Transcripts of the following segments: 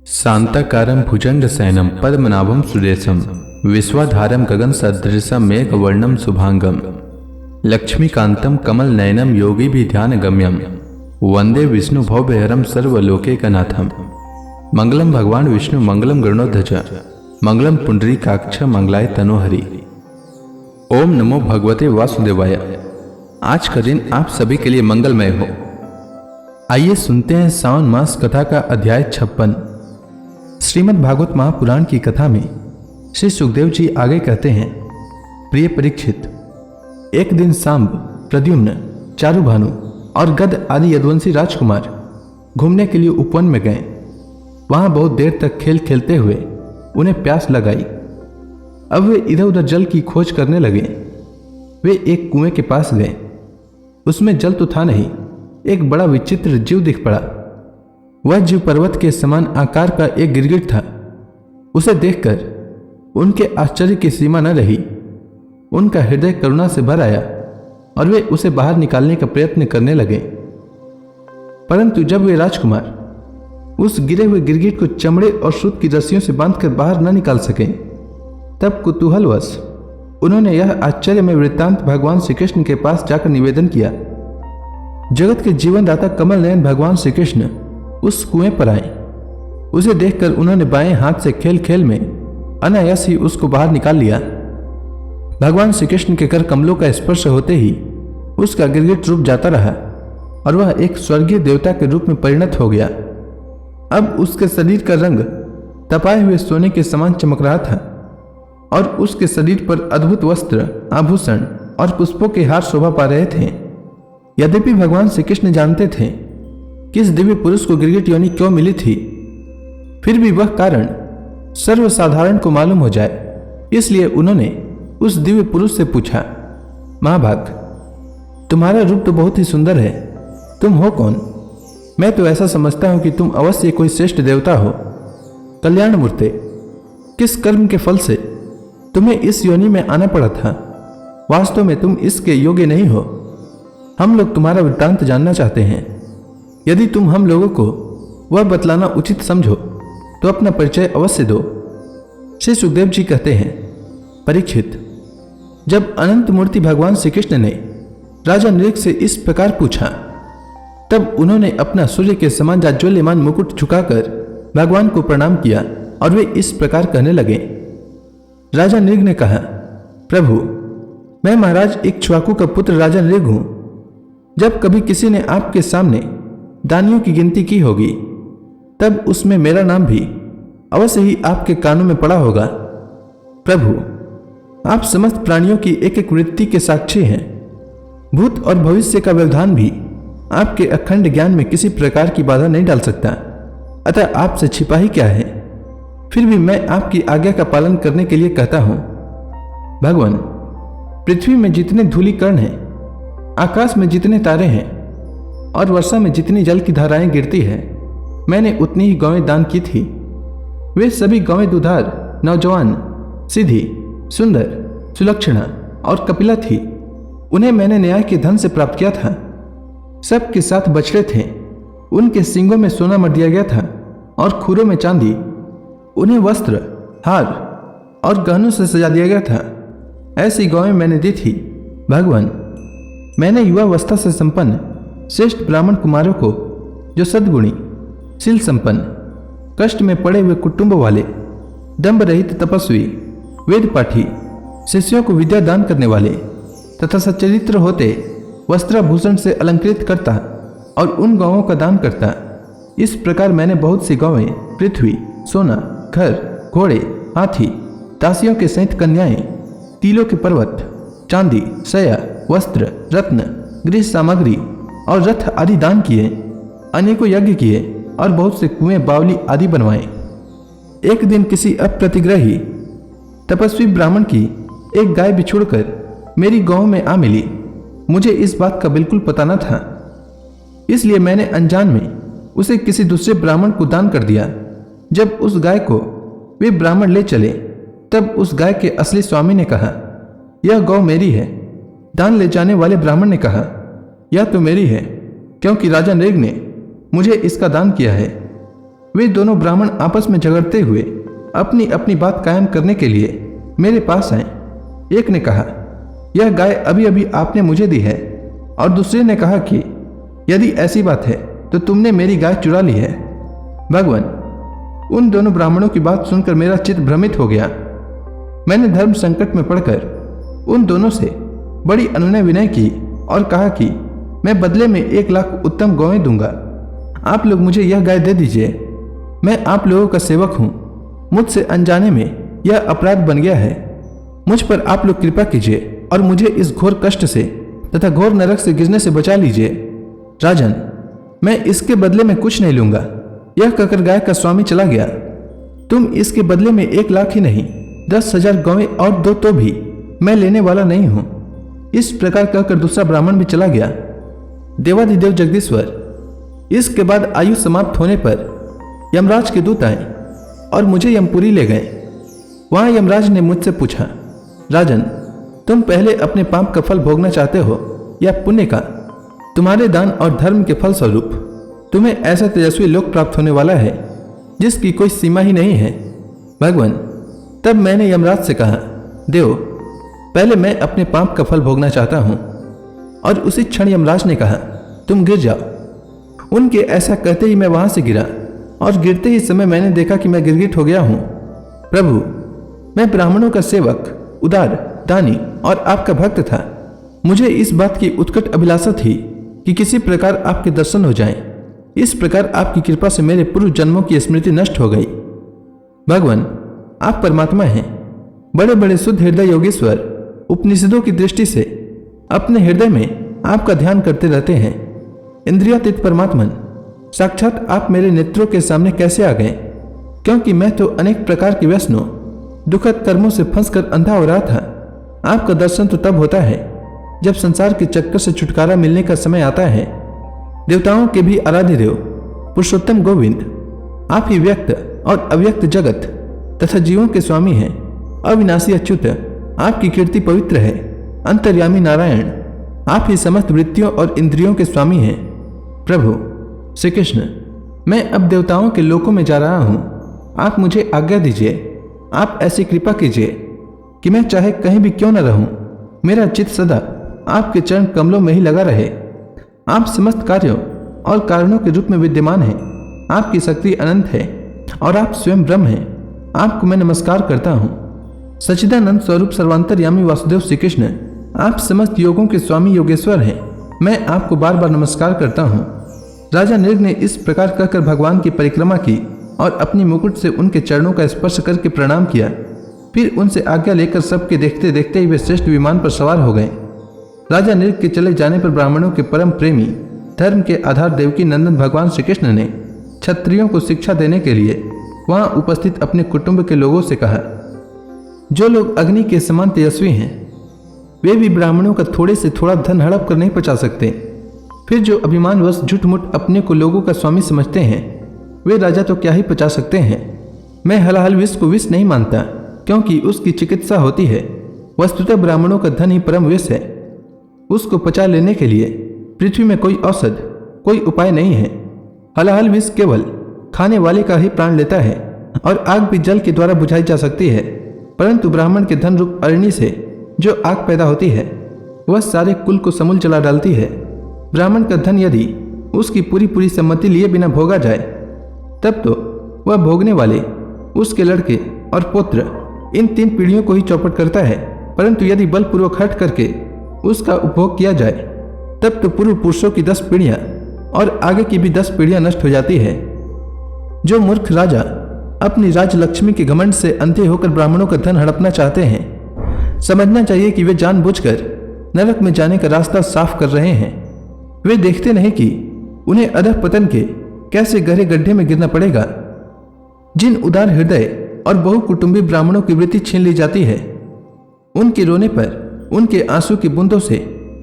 शांताकारं भुजंगशयनं पद्मनाभं सुरेशं विश्वाधारं गगनसदृशं मेघवर्णं शुभांगं लक्ष्मीकान्तं कमलनयनं योगिभिर्ध्यानगम्यं वंदे विष्णुभवभयहरं सर्वलोकैकनाथं। मंगलम भगवान विष्णु मंगलम गरुड़ध्वज मंगलम पुंडरीकाक्ष मंगलाय तनोहरि। ओम नमो भगवते वासुदेवाय। आज का दिन आप सभी के लिए मंगलमय हो। आइए सुनते हैं सावन मास कथा का अध्याय 56। श्रीमद् भागवत महापुराण की कथा में श्री सुखदेव जी आगे कहते हैं, प्रिय परीक्षित, एक दिन सांब, प्रद्युम्न, चारुभानु और गद आदि यदुवंशी राजकुमार घूमने के लिए उपवन में गए। वहां बहुत देर तक खेल खेलते हुए उन्हें प्यास लगाई। अब वे इधर उधर जल की खोज करने लगे। वे एक कुएं के पास गए। उसमें जल तो था नहीं, एक बड़ा विचित्र जीव दिख पड़ा। वह जीव पर्वत के समान आकार का एक गिरगिट था। उसे देखकर उनके आश्चर्य की सीमा न रही। उनका हृदय करुणा से भर आया और वे उसे बाहर निकालने का प्रयत्न करने लगे। परंतु जब वे राजकुमार उस गिरे हुए गिरगिट को चमड़े और सूत की रस्सियों से बांधकर बाहर न निकाल सके, तब कुतूहलवश उन्होंने यह आश्चर्यमय वृत्तांत भगवान श्री कृष्ण के पास जाकर निवेदन किया। जगत के जीवनदाता कमल नयन भगवान श्री कृष्ण उस कुएं पर आए। उसे देखकर उन्होंने बाएं हाथ से खेल खेल में अनायास ही उसको बाहर निकाल लिया। भगवान श्री कृष्ण के कर कमलों का स्पर्श होते ही उसका गिरगिट रुक जाता रहा और वह एक स्वर्गीय देवता के रूप में परिणत हो गया। अब उसके शरीर का रंग तपाए हुए सोने के समान चमक रहा था और उसके शरीर पर अद्भुत वस्त्र, आभूषण और पुष्पों के हार शोभा पा रहे थे। यद्यपि भगवान श्री कृष्ण जानते थे कि इस दिव्य पुरुष को गिरगिट योनि क्यों मिली थी, फिर भी वह कारण सर्वसाधारण को मालूम हो जाए, इसलिए उन्होंने उस दिव्य पुरुष से पूछा, महाभाग, तुम्हारा रूप तो बहुत ही सुंदर है, तुम हो कौन? मैं तो ऐसा समझता हूं कि तुम अवश्य कोई श्रेष्ठ देवता हो। कल्याण मूर्ते, किस कर्म के फल से तुम्हें इस योनि में आना पड़ा था? वास्तव में तुम इसके योग्य नहीं हो। हम लोग तुम्हारा वृत्तांत जानना चाहते हैं। यदि तुम हम लोगों को वह बतलाना उचित समझो तो अपना परिचय अवश्य दो। श्री सुखदेव जी कहते हैं, परीक्षित, जब अनंत मूर्ति भगवान श्री कृष्ण ने राजा नृग से इस प्रकार पूछा, तब उन्होंने अपना सूर्य के समान जाज्वल्यमान मुकुट झुकाकर भगवान को प्रणाम किया और वे इस प्रकार कहने लगे। राजा नृग ने कहा, प्रभु, मैं महाराज इक्ष्वाकु का पुत्र राजा नृग हूं। जब कभी किसी ने आपके सामने दानियों की गिनती की होगी, तब उसमें मेरा नाम भी अवश्य ही आपके कानों में पड़ा होगा। प्रभु, आप समस्त प्राणियों की एक एक वृत्ति के साक्षी हैं। भूत और भविष्य का व्यवधान भी आपके अखंड ज्ञान में किसी प्रकार की बाधा नहीं डाल सकता। अतः आपसे छिपा ही क्या है? फिर भी मैं आपकी आज्ञा का पालन करने के लिए कहता हूं। भगवान, पृथ्वी में जितने धूलिकण हैं, आकाश में जितने तारे हैं और वर्षा में जितनी जल की धाराएं गिरती है, मैंने उतनी ही गौएं दान की थी। वे सभी गौएं दुधार, नौजवान, सीधी, सुंदर, सुलक्षणा और कपिला थी। उन्हें मैंने न्याय के धन से प्राप्त किया था। सबके साथ बछड़े थे। उनके सींगों में सोना मर दिया गया था और खुरों में चांदी। उन्हें वस्त्र, हार और गहनों से सजा दिया गया था। ऐसी गौएं मैंने दी थी। भगवान, मैंने युवावस्था से संपन्न श्रेष्ठ ब्राह्मण कुमारों को, जो सद्गुणी, शील संपन्न, कष्ट में पड़े हुए कुटुंब वाले, दंभ रहित तपस्वी, वेद पाठी, शिष्यों को विद्या दान करने वाले तथा सच्चरित्र होते वस्त्राभूषण से अलंकृत करता और उन गौओं का दान करता। इस प्रकार मैंने बहुत सी गौएं, पृथ्वी, सोना, घर, घोड़े, हाथी, दासियों के सहित कन्याएं, तीलों के पर्वत, चांदी, सया, वस्त्र, रत्न, गृह सामग्री और रथ आदि दान किए। अनेकों यज्ञ किए और बहुत से कुएं, बावली आदि बनवाए। एक दिन किसी अप्रतिग्रही तपस्वी ब्राह्मण की एक गाय बिछुड़कर मेरी गौ में आ मिली। मुझे इस बात का बिल्कुल पता न था, इसलिए मैंने अनजान में उसे किसी दूसरे ब्राह्मण को दान कर दिया। जब उस गाय को वे ब्राह्मण ले चले, तब उस गाय के असली स्वामी ने कहा, यह गौ मेरी है। दान ले जाने वाले ब्राह्मण ने कहा, यह तो मेरी है, क्योंकि राजा नृग ने मुझे इसका दान किया है। वे दोनों ब्राह्मण आपस में झगड़ते हुए अपनी अपनी बात कायम करने के लिए मेरे पास आए। एक ने कहा, यह गाय अभी अभी आपने मुझे दी है, और दूसरे ने कहा कि यदि ऐसी बात है तो तुमने मेरी गाय चुरा ली है। भगवान, उन दोनों ब्राह्मणों की बात सुनकर मेरा चित्त भ्रमित हो गया। मैंने धर्म संकट में पड़कर उन दोनों से बड़ी अनुनय विनय की और कहा कि मैं बदले में 1 लाख उत्तम गौएं दूंगा। आप लोग मुझे यह गाय दे दीजिए। मैं आप लोगों का सेवक हूं। मुझसे अनजाने में यह अपराध बन गया है। मुझ पर आप लोग कृपा कीजिए और मुझे इस घोर कष्ट से तथा घोर नरक से गिरने से बचा लीजिए। राजन, मैं इसके बदले में कुछ नहीं लूंगा। यह कहकर गाय का स्वामी चला गया। तुम इसके बदले में 1 लाख ही नहीं 10,000 गौएं और 2 तो भी मैं लेने वाला नहीं हूं। इस प्रकार कहकर दूसरा ब्राह्मण भी चला गया। देवाधिदेव जगदीश्वर, इसके बाद आयु समाप्त होने पर यमराज के दूत आए और मुझे यमपुरी ले गए। वहां यमराज ने मुझसे पूछा, राजन, तुम पहले अपने पाप का फल भोगना चाहते हो या पुण्य का? तुम्हारे दान और धर्म के फल स्वरूप तुम्हें ऐसा तेजस्वी लोक प्राप्त होने वाला है जिसकी कोई सीमा ही नहीं है। भगवान, तब मैंने यमराज से कहा, देव, पहले मैं अपने पाप का फल भोगना चाहता हूं। और उसी क्षण यमराज ने कहा, तुम गिर जाओ। उनके ऐसा कहते ही मैं वहां से गिरा, और गिरते ही समय मैंने देखा कि मैं गिरगिट हो गया हूं। प्रभु, मैं ब्राह्मणों का सेवक, उदार, दानी और आपका भक्त था। मुझे इस बात की उत्कट अभिलाषा थी कि किसी प्रकार आपके दर्शन हो जाएं। इस प्रकार आपकी कृपा से मेरे पूर्व जन्मों की स्मृति नष्ट हो गई। भगवान, आप परमात्मा हैं, बड़े बड़े शुद्ध हृदय योगेश्वर। उपनिषदों की दृष्टि से अपने हृदय में आपका ध्यान करते रहते हैं। इंद्रियातीत परमात्मन, साक्षात आप मेरे नेत्रों के सामने कैसे आ गए? क्योंकि मैं तो अनेक प्रकार के व्यसनों, दुखद कर्मों से फंसकर अंधा हो रहा था। आपका दर्शन तो तब होता है जब संसार के चक्कर से छुटकारा मिलने का समय आता है। देवताओं के भी आराध्य देव, पुरुषोत्तम गोविंद, आप ही व्यक्त और अव्यक्त जगत तथा जीवों के स्वामी हैं। अविनाशी अच्युत, आपकी कीर्ति पवित्र है। अंतर्यामी नारायण, आप ही समस्त वृत्तियों और इंद्रियों के स्वामी हैं। प्रभु श्री कृष्ण, मैं अब देवताओं के लोकों में जा रहा हूं। आप मुझे आज्ञा दीजिए। आप ऐसी कृपा कीजिए कि मैं चाहे कहीं भी क्यों न रहूं, मेरा चित्त सदा आपके चरण कमलों में ही लगा रहे। आप समस्त कार्यों और कारणों के रूप में विद्यमान हैं। आपकी शक्ति अनंत है और आप स्वयं ब्रह्म हैं। आपको मैं नमस्कार करता हूँ। सच्चिदानंद स्वरूप सर्वांतर्यामी वासुदेव श्री कृष्ण, आप समस्त योगों के स्वामी योगेश्वर हैं। मैं आपको बार बार नमस्कार करता हूँ। राजा नृग ने इस प्रकार कहकर भगवान की परिक्रमा की और अपनी मुकुट से उनके चरणों का स्पर्श करके प्रणाम किया। फिर उनसे आज्ञा लेकर सबके देखते देखते ही वे श्रेष्ठ विमान पर सवार हो गए। राजा नृग के चले जाने पर ब्राह्मणों के परम प्रेमी, धर्म के आधार देवकी नंदन भगवान श्री कृष्ण ने क्षत्रियों को शिक्षा देने के लिए वहां उपस्थित अपने कुटुंब के लोगों से कहा, जो लोग अग्नि के समान तेजस्वी हैं, वे भी ब्राह्मणों का थोड़े से थोड़ा धन हड़प कर नहीं पचा सकते। फिर जो अभिमानवश झूठमुठ अपने को लोगों का स्वामी समझते हैं, वे राजा तो क्या ही पचा सकते हैं। मैं हलाहल विष को विष नहीं मानता, क्योंकि उसकी चिकित्सा होती है। वस्तुतः ब्राह्मणों का धन ही परम विष है। उसको पचा लेने के लिए पृथ्वी में कोई औषध, कोई उपाय नहीं है। हलाहल विष केवल खाने वाले का ही प्राण लेता है, और आग भी जल के द्वारा बुझाई जा सकती है। परंतु ब्राह्मण के धन रूप अग्नि से जो आग पैदा होती है, वह सारे कुल को समूल जला डालती है। ब्राह्मण का धन यदि उसकी पूरी सम्मति लिए बिना भोगा जाए, तब तो वह भोगने वाले, उसके लड़के और पुत्र, इन 3 पीढ़ियों को ही चौपट करता है। परंतु यदि बलपूर्वक हट करके उसका उपभोग किया जाए, तब तो पूर्व पुरुषों की 10 पीढ़ियां और आगे की भी 10 पीढ़ियां नष्ट हो जाती है। जो मूर्ख राजा अपनी राजलक्ष्मी के घमंड से अंधे होकर ब्राह्मणों का धन हड़पना चाहते हैं, समझना चाहिए कि वे जानबूझकर नरक में जाने का रास्ता साफ कर रहे हैं। वे देखते नहीं कि उन्हें अधः पतन के कैसे गहरे गड्ढे में गिरना पड़ेगा। जिन उदार हृदय और बहुकुटुंबी ब्राह्मणों की वृत्ति छीन ली जाती है, उनके रोने पर उनके आंसू की बूंदों से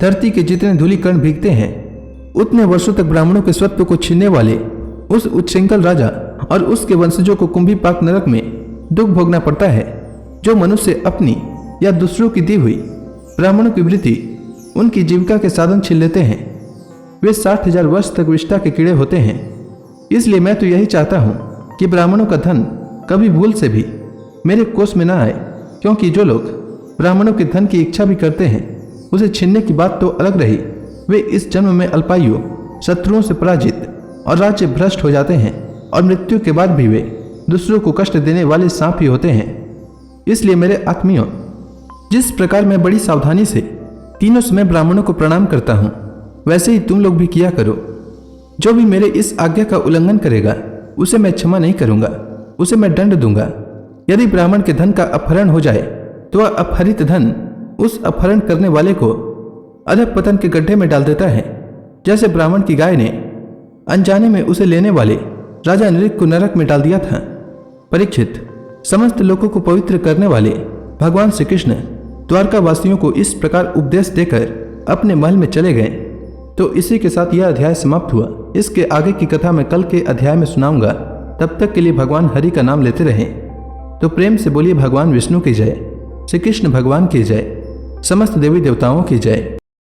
धरती के जितने धूलिकण भीगते हैं, उतने वर्षों तक ब्राह्मणों के स्वत्व को छीनने वाले उस उच्छृंखल राजा और उसके वंशजों को कुंभीपाक नरक में दुख भोगना पड़ता है। जो मनुष्य अपनी या दूसरों की दी हुई ब्राह्मणों की वृत्ति उनकी जीविका के साधन छीन लेते हैं, वे 60,000 वर्ष तक विष्ठा के कीड़े होते हैं। इसलिए मैं तो यही चाहता हूँ कि ब्राह्मणों का धन कभी भूल से भी मेरे कोष में ना आए, क्योंकि जो लोग ब्राह्मणों के धन की इच्छा भी करते हैं उसे छीनने की बात तो अलग रही, वे इस जन्म में अल्पायु, शत्रुओं से पराजित और राज्य भ्रष्ट हो जाते हैं और मृत्यु के बाद भी वे दूसरों को कष्ट देने वाले सांप ही होते हैं। इसलिए मेरे आत्मियों, जिस प्रकार मैं बड़ी सावधानी से तीनों समय ब्राह्मणों को प्रणाम करता हूँ, वैसे ही तुम लोग भी किया करो। जो भी मेरे इस आज्ञा का उल्लंघन करेगा उसे मैं क्षमा नहीं करूँगा, उसे मैं दंड दूंगा। यदि ब्राह्मण के धन का अपहरण हो जाए तो वह अपहरित धन उस अपहरण करने वाले को अधःपतन के गड्ढे में डाल देता है, जैसे ब्राह्मण की गाय ने अनजाने में उसे लेने वाले राजा नृग को नरक में डाल दिया था। परीक्षित, समस्त लोगों को पवित्र करने वाले भगवान श्री कृष्ण द्वारका वासियों को इस प्रकार उपदेश देकर अपने महल में चले गए। तो इसी के साथ यह अध्याय समाप्त हुआ। इसके आगे की कथा मैं कल के अध्याय में सुनाऊंगा। तब तक के लिए भगवान हरि का नाम लेते रहें। तो प्रेम से बोलिए भगवान विष्णु की जय, श्री कृष्ण भगवान की जय, समस्त देवी देवताओं की जय।